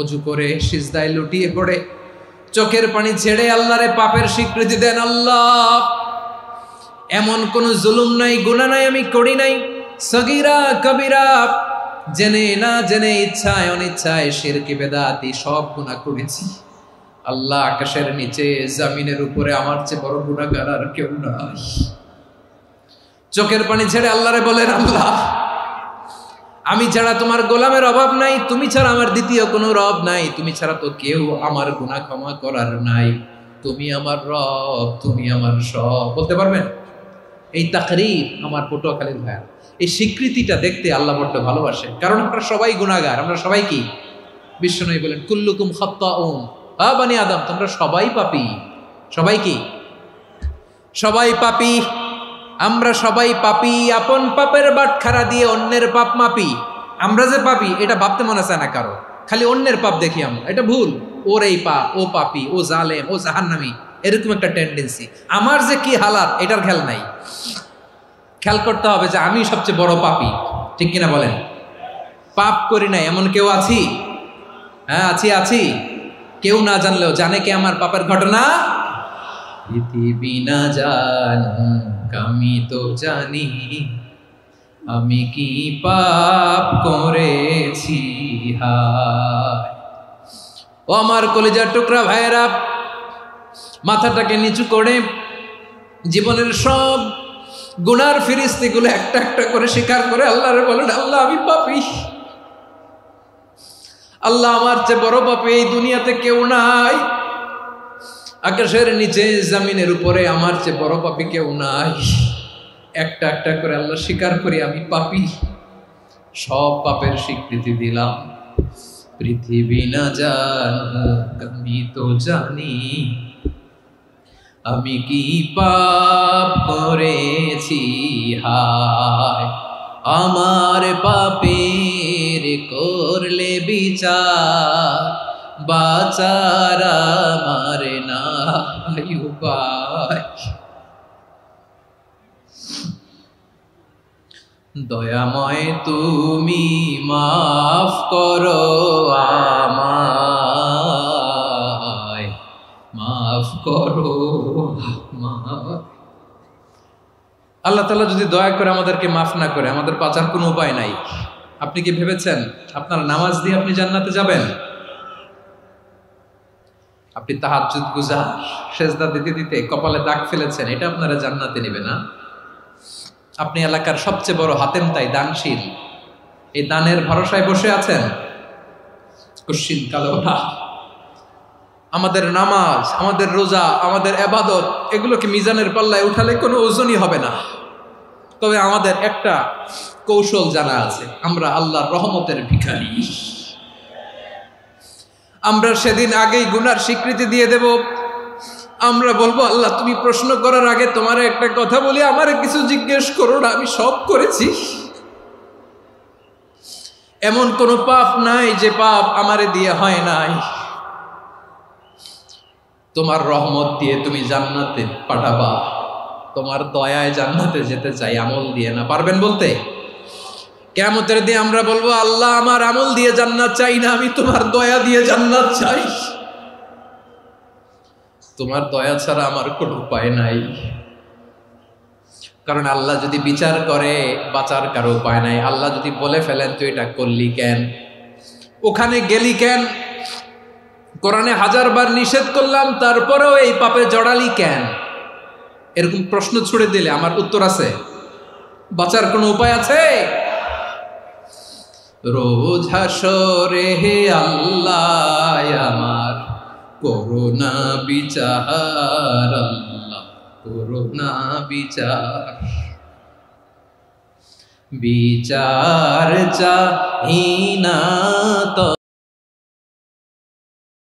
অজু করে সিজদায় লুটিয়ে পড়ে চোখের পানি ছেড়ে আল্লাহরে পাপের স্বীকৃতি দেন। আল্লাহ, এমন কোন জুলুম নাই, গুনাহ নাই আমি করি নাই, সগীরা কবিরা, জেনে না জেনে, ইচ্ছায় অনিচ্ছায়, শিরকি বেদাতি সব গুনাহ করেছি। আল্লাহ, আকাশের নিচে জমিনের উপরে আমার চেয়ে বড় গুনাহগার আর কেউ নাই। চোখের পানি ছেড়ে আল্লাহরে বলেন, আল্লাহ, আমি ছাড়া তোমার গোলামের অভাব নাই, তুমি ছাড়া আমার দ্বিতীয় কোনো রব নাই, তুমি ছাড়া তো কেউ আমার গুনাহ ক্ষমা করার নাই, তুমি আমার রব, তুমি আমার সব। বলতে পারবেন? এই তাকরীর আমার পটুয়াখালীর ভাইয়া, এই স্বীকৃতিটা দেখতে আল্লাহ বড্ড ভালোবাসে, কারণ আমরা সবাই গুনাহগার, আমরা সবাই কি? বিশ্বনবী বলেন, কুল্লুকুম খাত্তাউন, বানি আদম, তোমরা সবাই পাপী। সবাই কি? সবাই পাপী। আমরা সবাই পাপী, আপন পাপের বাটখারা দিয়ে অন্যের পাপ মাপি। আমরা যে পাপী এটা ভাবতে মনে চায় না কারো, খালি অন্যের পাপ দেখি আমরা, এটা ভুল। ওর এই পাপ, ও পাপী, ও জালেম, ও জাহান্নামী, এরকম একটা টেন্ডেন্সি। আমার যে কি হালাত এটার খেয়াল নাই। খেয়াল করতে হবে যে আমি সবচেয়ে বড় পাপী, ঠিক কিনা বলেন? পাপ করি নাই এমন কেউ আছি? হ্যাঁ, আছি। কেউ না জানলেও জানে কে আমার পাপের ঘটনা? পৃথিবী না জানুক আমি তো জানি, আমি কি পাপ করেছি। হায় ও আমার কলিজার টুকরা ভাইয়েরা, মাথাটাকে নিচু করে জীবনের সব গুনার ফিরিস্তিগুলো একটা একটা করে স্বীকার করে আল্লাহরে বলেন, আল্লাহ, আমি পাপী। আল্লাহ, আমার চেয়ে বড় পাপী এই দুনিয়াতে কেউ নাই। আকাশের নিচে জমিনের উপরে আমার চেয়ে বড় পাপী কেউ নাই। একটা একটা করে আল্লাহ স্বীকার করি আমি পাপী, সব পাপের স্বীকৃতি দিলাম। পৃথিবী না জানুক আমি তো জানি, আমি কি পাপ করেছি। হায় আমার পাপের করলে বিচার, বাঁচার আমার নাই উপায়। দয়াময় তুমি মাফ করো আমায়, মাফ করো আমায়। আল্লাহ তাআলা যদি দয়া করে আমাদেরকে মাফ না করে, আমাদের বাঁচার কোনো উপায় নাই। আপনি কি ভেবেছেন আপনার নামাজ দিয়ে আপনি জান্নাতে যাবেন? আপনি তাহাজ্জুদ গুজার, সেজদা দিতে দিতে কপালে দাগ ফেলেছেন, এটা আপনারা জান্নাতে নেবে না। আপনি এলাকার সবচেয়ে বড় হাতেম তাই দানশীল, এই দানের ভরসায় বসে আছেন, কুশ্চিন কালো না। আমাদের নামাজ, আমাদের রোজা, আমাদের ইবাদত, এগুলোকে মিজানের পাল্লায় উঠালে কোনো ওজনই হবে না। তবে আমাদের একটা কৌশল জানা আছে, আমরা আল্লাহর রহমতের ভিখারি। আমরা সেদিন আগেই গুনার স্বীকৃতি দিয়ে দেব। আমরা বলবো, আল্লাহ, তুমি প্রশ্ন করার আগে তোমার একটা কথা বলি, আমারে কিছু জিজ্ঞেস করো না, আমি সব করেছি। এমন কোন পাপ নাই যে পাপ আমারে দিয়ে হয় নাই। তোমার রহমত দিয়ে তুমি জান্নাতে পাঠাবা, তোমার দয়ায় জান্নাতে যেতে চাই, আমল দিয়ে না। পারবেন বলতে? কিয়ামতের দিন আমরা বলবো, আল্লাহ, আমার আমল দিয়ে জান্নাত চাই না, আমি তোমার দয়া দিয়ে জান্নাত চাই। তোমার দয়া ছাড়া আমার কোনো উপায় নাই। কারণ আল্লাহ যদি বিচার করে, বাঁচার কারো উপায় নাই। আল্লাহ যদি বলে ফেলেন তুই এটা করলি কেন, ওখানে গেলি কেন, কোরআনে 1000 বার নিষেধ করলাম তারপরেও এই পাপে জড়ালি কেন, এরকম প্রশ্ন ছুড়ে দিলে আমার উত্তর আছে? বাঁচার কোনো উপায় আছে? রোজ হাসরে হে আল্লাহ আমার করুণা বিচার, আল্লাহ করুণা বিচার, বিচার চাহি না তো